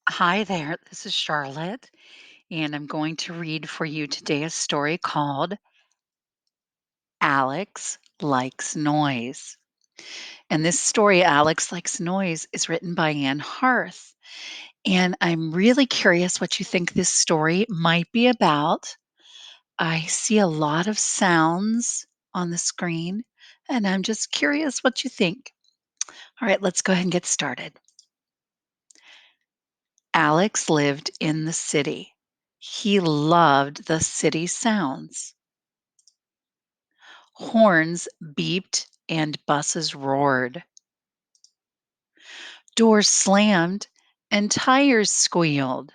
Hi there, this is Charlotte, and I'm going to read for you today a story called Alex Likes Noise. And this story, Alex Likes Noise, is written by Anne Harth. And I'm really curious what you think this story might be about. I see a lot of sounds on the screen, and I'm just curious what you think. All right, let's go ahead and get started. Alex lived in the city. He loved the city sounds. Horns beeped and buses roared. Doors slammed and tires squealed.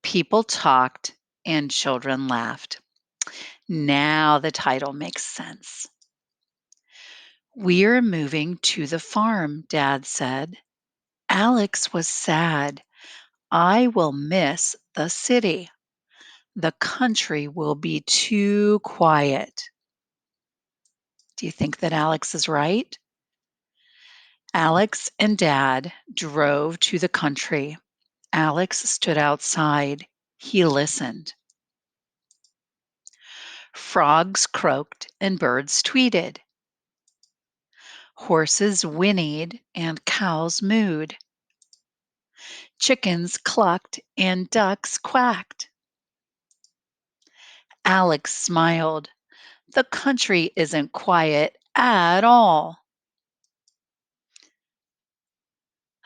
People talked and children laughed. Now the title makes sense. We're moving to the farm, Dad said. Alex was sad. I will miss the city. The country will be too quiet. Do you think that Alex is right? Alex and Dad drove to the country. Alex stood outside. He listened. Frogs croaked and birds tweeted. Horses whinnied and cows mooed. Chickens clucked and ducks quacked. Alex smiled. The country isn't quiet at all.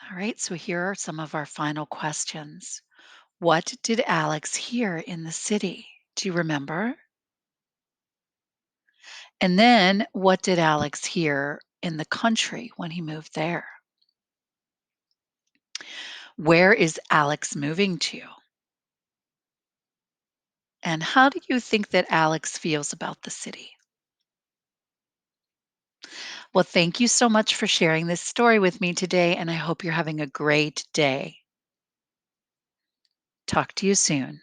All right, so here are some of our final questions. What did Alex hear in the city? Do you remember? And then what did Alex hear in the country when he moved there? Where is Alex moving to? And how do you think that Alex feels about the city? Well, thank you so much for sharing this story with me today, and I hope you're having a great day. Talk to you soon.